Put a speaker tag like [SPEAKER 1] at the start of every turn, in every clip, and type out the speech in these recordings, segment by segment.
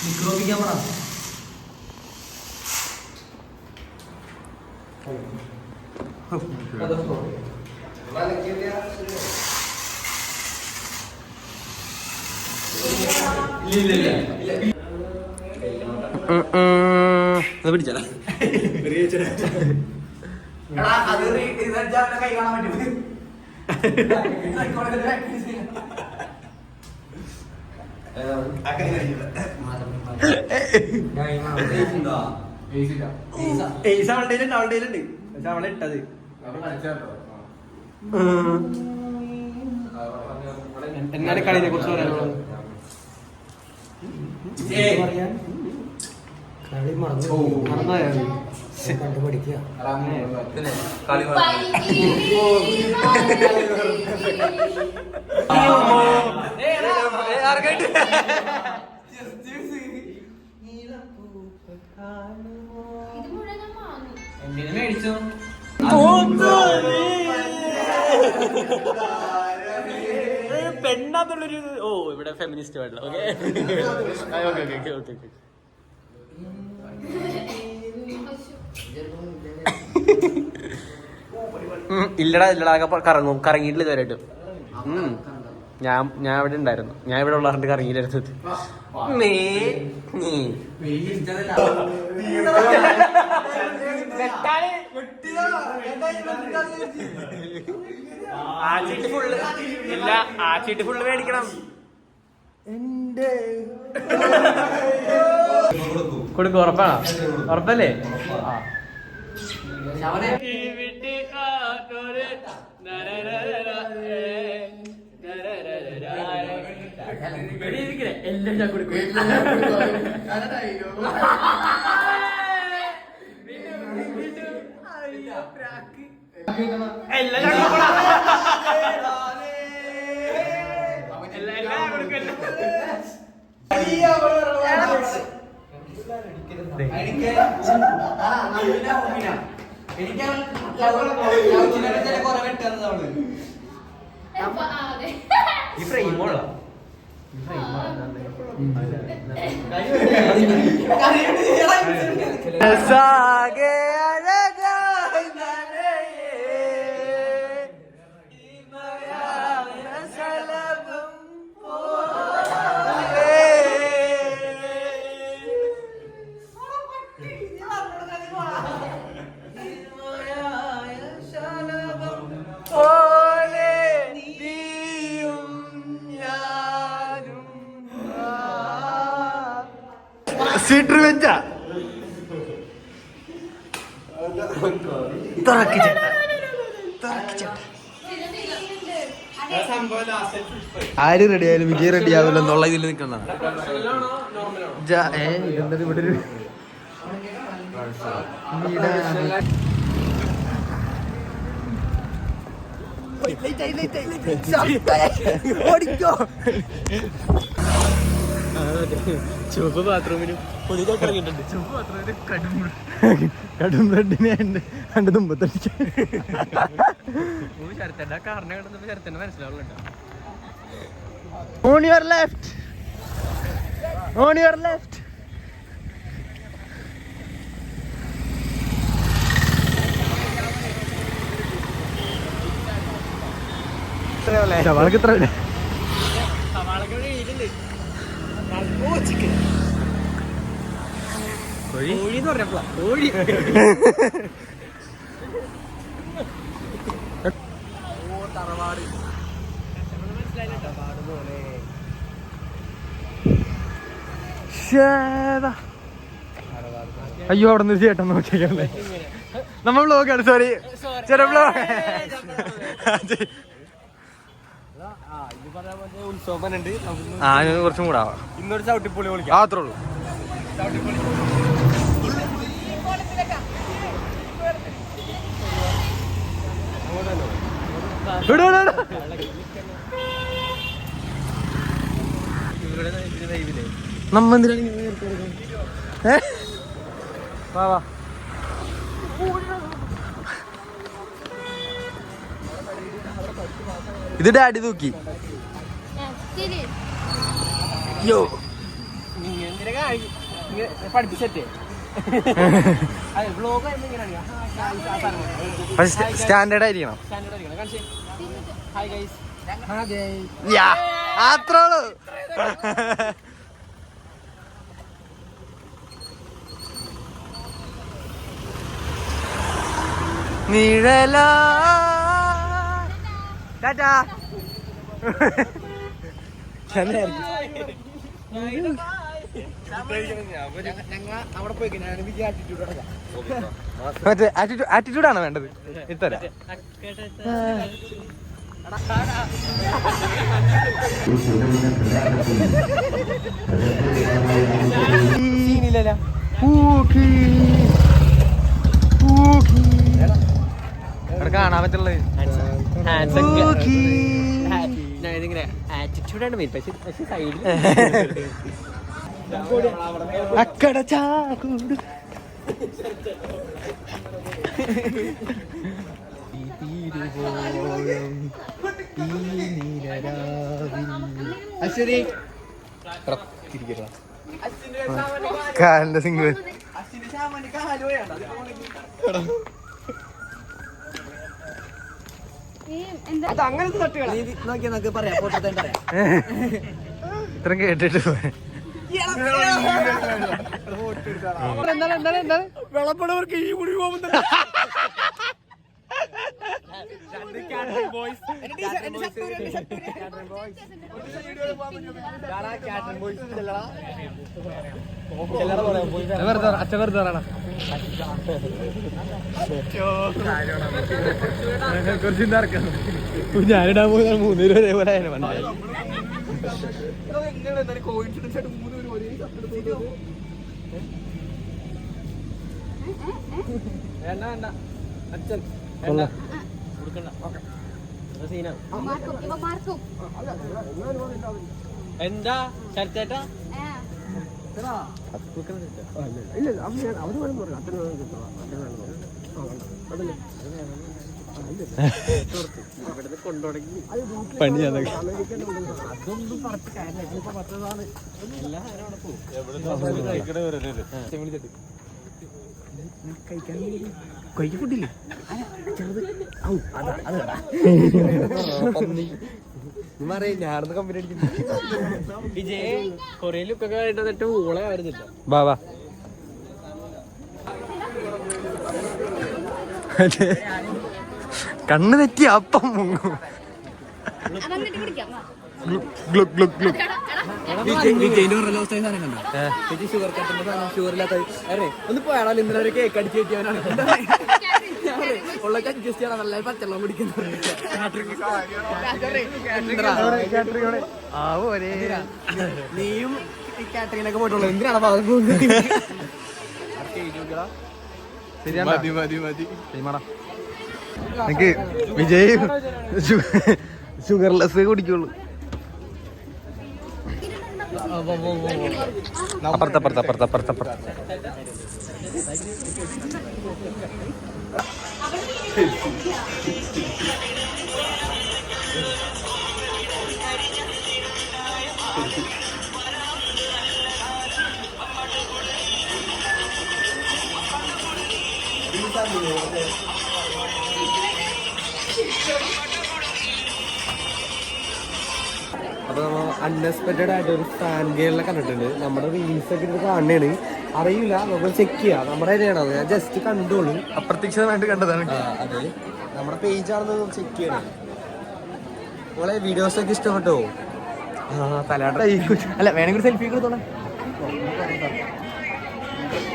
[SPEAKER 1] നിക്രോപിക്കാൻ പറ. പിടിച്ചാ കൈ കാണാൻ പറ്റും. അവളെ ഇട്ടത് എന്നാണ് കളിനെ കുറിച്ച് പറയാനുള്ളത്? കളി മറന്നുപോയാൽ കണ്ടുപിടിക്കുക. മേടിച്ചോ പെണ്ണാന്നുള്ളൊരു ഇവിടെ ഫെമിനിസ്റ്റ് വേണ്ട. ഇല്ലടാ കറങ്ങും കറങ്ങിയിട്ടില്ല ഇതുവരെയായിട്ടും. ഞാൻ ഇവിടെ ഉണ്ടായിരുന്നു. ഞാൻ ഇവിടെ ഉള്ളവരുടെ കറങ്ങിയില്ലായിരുന്നു. ആ ചീട്ട് ഫുള്ള് ഇല്ല. ആ ചീട്ട് ഫുള്ള് മേടിക്കണം. കൊടുക്കും. ഉറപ്പാണോ? ഉറപ്പല്ലേ? എല്ലാം ഞാൻ കൊടുക്കും. ഈ ഫ്രെയിമോള സീറ്റ് വെച്ച ആര് റെഡി ആയാലും വിജയ് റെഡി ആവില്ല എന്നുള്ള ഇതിൽ നിൽക്കുന്ന ഇവിടെ ഒരു ചുവപ്പ് ബാത്റൂമിനും കടും ബ്രെഡിനെ കണ്ട് തുമ്പത്തടിച്ച ശരത്തന്റെ കാറിനെ കണ്ടപ്പോ ശരത്തന്നെ മനസ്സിലാവുന്നുണ്ടോ? On your left, on your left. സവാളക്ക് എത്ര? കോഴിന്ന് പറഞ്ഞപ്പോഴാ കോഴി. തറവാട് അയ്യോ അവിടെ നിന്ന് ചേട്ടൻ നോക്കിയാലേ നമ്മ ബ്ലോഗാണ്. സോറി ചേട്ടാ ബ്ലോഗ്. ഉത്സവനുണ്ട്. കുറച്ചും കൂടെ ഇന്നൊരു ചവിട്ടിപ്പൊളി വിളിക്കാം. അത്രേ ഉള്ളൂ. നമ്മ വാ ഇത് ഡാഡി തൂക്കി. യോ
[SPEAKER 2] പഠിപ്പിച്ചേ
[SPEAKER 1] സ്റ്റാൻഡേർഡ് ആയിരിക്കണം. അത്രോളൂ. നിഴല ടാറ്റാ. മറ്റേ ആറ്റിറ്റ്യൂഡാണ് വേണ്ടത്. ഇത്തരം കാണാൻ പറ്റുള്ളത്
[SPEAKER 2] ആറ്റിറ്റ്യൂഡാണ് മെയിൻ. പക്ഷെ സൈഡിൽ
[SPEAKER 1] അക്കട ചാകൂട് കാലിന്റെ സിംഗ് ഇത്രയും കേട്ടിട്ട്
[SPEAKER 2] വെള്ളപ്പടവർക്ക് ഈ മുടി പോകുന്ന
[SPEAKER 1] ഞാനിടാൻ പോയി 3 രൂപ അതേപോലെ മനസ്സിലായി.
[SPEAKER 2] എന്താ ചർച്ചേട്ടാ
[SPEAKER 1] പണിയാണ്.
[SPEAKER 2] അതൊന്നും പറച്ച് കാര്യമാണ്. കഴിക്കപ്പെട്ടില്ലേ
[SPEAKER 1] ഞാനത് കമ്പനി അടിക്കുന്നു.
[SPEAKER 2] വിജയ് കൊറേ ലുക്കൊക്കെ ആയിട്ട് ഊളെ വരുന്നില്ല.
[SPEAKER 1] ബാബാ കണ്ണ് തെറ്റി അപ്പം മുങ്ങും.
[SPEAKER 2] ഒന്ന് പോയാൽ ഇന്നലെ ഒരു കേക്ക് അടിച്ചു കയറ്റിയവനാണ് ഉള്ളൊക്കെ അഡ്ജസ്റ്റ് ചെയ്യണം. നല്ല പച്ചവെള്ളം കുടിക്കുന്നു. നീയും കാറ്ററിങ്ങിനൊക്കെ പോയിട്ടുള്ളൂ. എന്തിനാണ് ഭാഗം പോകുന്നത്?
[SPEAKER 1] എനിക്ക് വിജയ് ഷുഗർലെസ് കുടിക്കുള്ളൂ. അപ്പുറത്തപ്പുറത്ത്
[SPEAKER 2] അപ്പൊ നമ്മൾ അൺഎക്സ്പെക്റ്റഡ് ആയിട്ട് ഒരു ഫാൻ ഗെയിമിനെ കണ്ടിട്ടുണ്ട്. നമ്മുടെ റീൽസ് ഒക്കെ ഇത് കാണുന്നതാണ്. അറിയില്ല, നമുക്ക് ചെക്ക് ചെയ്യാം. നമ്മുടെ ഏരിയയാണത്. ഞാൻ ജസ്റ്റ് കണ്ടോളൂ.
[SPEAKER 1] അപ്രതീക്ഷിതമായിട്ട് കണ്ടതാണ്.
[SPEAKER 2] അതെ, നമ്മുടെ പേജാണെന്ന് ചെക്ക് ചെയ്യണം. നമ്മളെ വീഡിയോസ് ഒക്കെ ഇഷ്ടപ്പെട്ടോ?
[SPEAKER 1] അല്ല വേണമെങ്കിൽ സെൽഫി കൊടുത്തോളാം.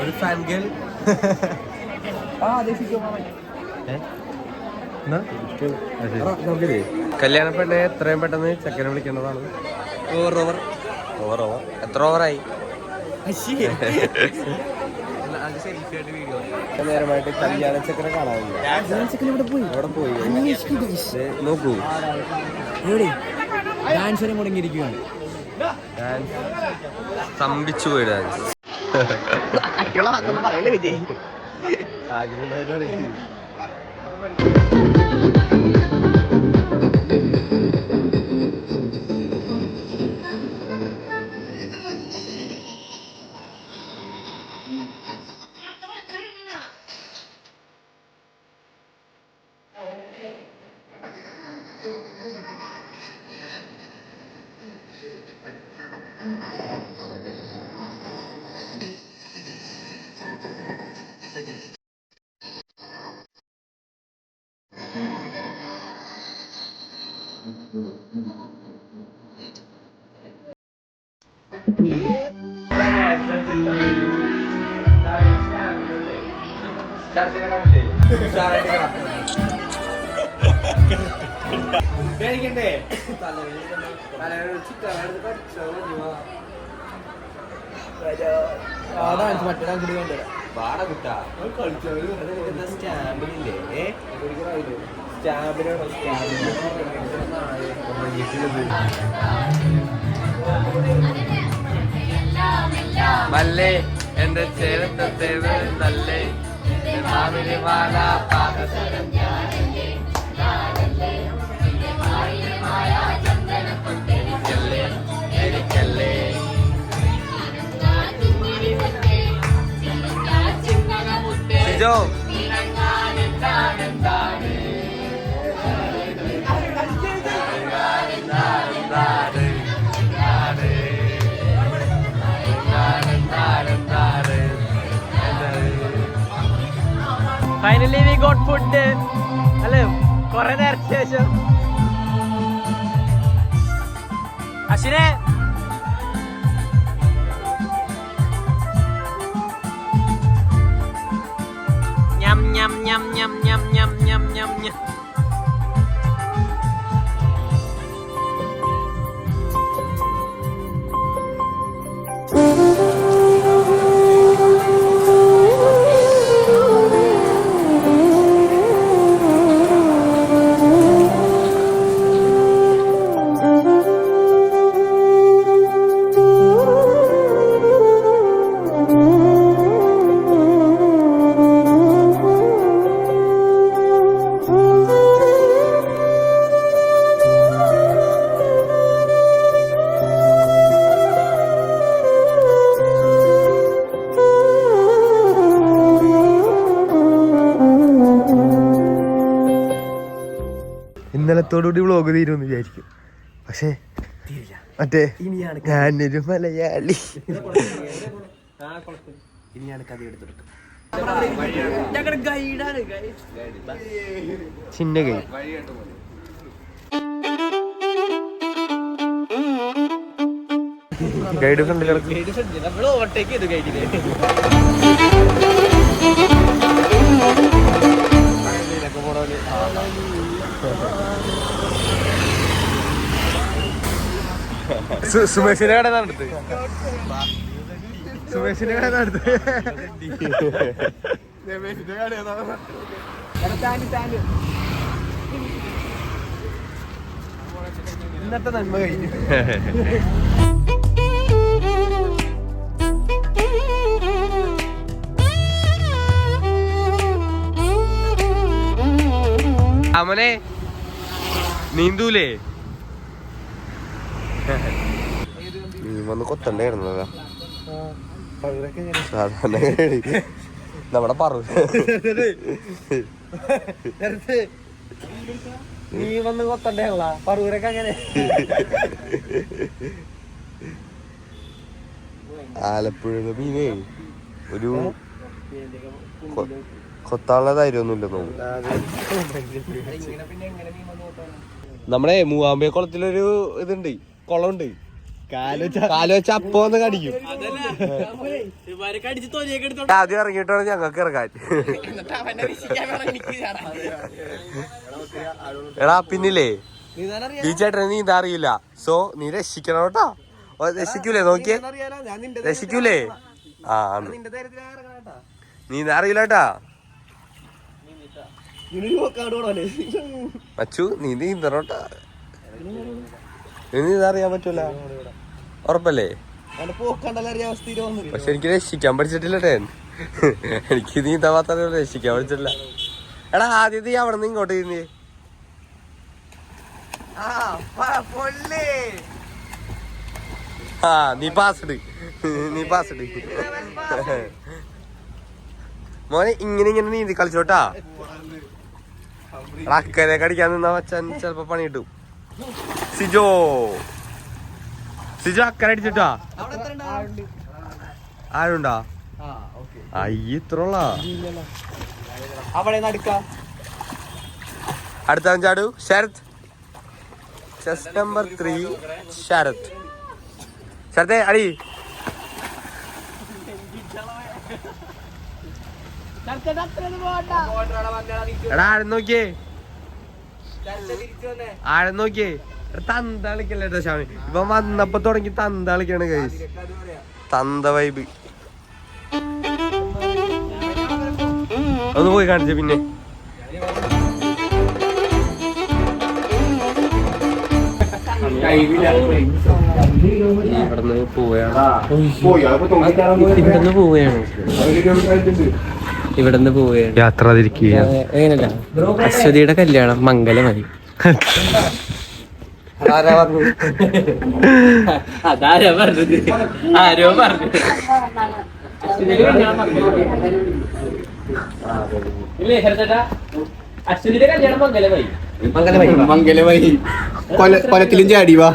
[SPEAKER 2] ഒരു ഫാൻ ഗേൾ
[SPEAKER 1] കല്യാണപ്പെട്ട് എത്രയും പെട്ടെന്ന് ചെക്കനെ വിളിക്കേണ്ടതാണ്. എത്ര ഓവറായി?
[SPEAKER 2] നേരമായിട്ട് കല്യാണ ചെക്കനെ കാണാനില്ല. പോയി നോക്കൂ, ഡാൻസിനെ മുടങ്ങിയിരിക്കുകയാണ്.
[SPEAKER 1] സ്തംഭിച്ചു പോയി ഡാൻസ്.
[SPEAKER 2] പേടിക്കണ്ടേ വാട കുട്ടാ സ്റ്റാമ്പിനില്ലേ സ്റ്റാമ്പിനാണോ മല്ലേ എന്റെ ചേരത്തേവ് നല്ലേ മാല പാദസരം എനിക്കല്ലേ Sijo
[SPEAKER 1] finally we got food അല്ലേ കുറെ നേരത്തെ ശേഷം. അശ്വിനെ ഞം ഞം ഞം ഞം ഞം ഞം ഞം ഞം ഞം. ഇന്നലത്തോടുകൂടി വ്ളോഗ് തീരുമെന്ന് വിചാരിക്കും, പക്ഷേ മറ്റേ ഞാനൊരു മലയാളി ചിന്ന കൈ ഗൈഡ് ഫ്രണ്ടിൽ ഓവർടേക്ക് ചെയ്തു ഗൈഡിനെ. സുമേഷിന്റെ കട നടത്ത്, സുമേഷിന്റെ കട നടത്ത്. ഇന്നത്തെ നന്മ കഴിഞ്ഞു. അമനെ നീന്തൂലേ? നീ വന്ന് കൊത്തണ്ടായിരുന്നതാ സാധാരണ നമ്മുടെ പറ. നീ വന്ന് കൊത്തണ്ടേള്ള പറൂരൊക്കെ അങ്ങനെ. ആലപ്പുഴ മീനേ ഒരു കൊത്താനുള്ള ധൈര്യമൊന്നുമില്ല തോന്നുന്നു. നമ്മുടെ മൂവാമ്പേ കുളത്തിലൊരു ഇതുണ്ട്, കുളമുണ്ട്. കാല് വെച്ച അപ്പൊ ഒന്ന് കടിക്കും. ആദ്യം ഇറങ്ങിയിട്ടാണ് ഞങ്ങൾക്ക് ഇറങ്ങാൻ. എടാ പിന്നില്ലേ ഈ ചേട്ടന് നീന്താ അറിയില്ല, സോ നീ രക്ഷിക്കണം കേട്ടോ. രക്ഷിക്കൂലേ? നോക്കിയേ, രക്ഷിക്കൂലേ? ആ നീന്താ അറിയില്ല കേട്ടാ. അച്ചു നീ നീന്തണോട്ടാ, നീന്താ അറിയാൻ പറ്റൂല ഉറപ്പല്ലേ? പക്ഷെ എനിക്ക് രക്ഷിക്കാൻ പഠിച്ചിട്ടില്ല ടേൻ. എനിക്ക് നീന്താ മാത്രമേ രക്ഷിക്കാൻ പഠിച്ചിട്ടില്ല. എടാ ആദ്യം നീ അവിടെ നിന്ന് ഇങ്ങോട്ട് നീ നീ പാസ്ഡ്, നീ പാസ്ഡ് മോനെ. ഇങ്ങനെ നീന്തി കളിച്ചോട്ടാ. അക്കരെ കടിക്കാൻ നിന്നാ മച്ചാൻ ചെലപ്പോ പണി കിട്ടും. സിജോ അക്കരെ അടിച്ചിട്ടാ ആരുണ്ടാ? അയ്യ ഇത്രയുള്ള അടുത്ത ചാടു ശരത്. Chess number 3 Sarath. ശരത്തെ അടി. എടാ ആഴം നോക്കിയേ, ആഴം നോക്കിയേ. തന്ത കളിക്കല്ലേ കേട്ടോ ഷാമി. ഇപ്പൊ വന്നപ്പോ തുടങ്ങി തന്ത കളിക്കാണ് ഗൈസ്. തന്ത വൈബ് ഒന്ന് പോയി കാണിച്ച പിന്നെ ഇവിടുന്ന് പോവുകയാണ് യാത്ര തിരിക്കുകയാണ്. എങ്ങനെയല്ല അശ്വതിയുടെ കല്യാണം മംഗലമായി. അതാരോ പറഞ്ഞത്, ആരോ പറഞ്ഞു. അശ്വതിയുടെ കല്യാണം മംഗലമായി. കൊലത്തിലും ചാടി വാ.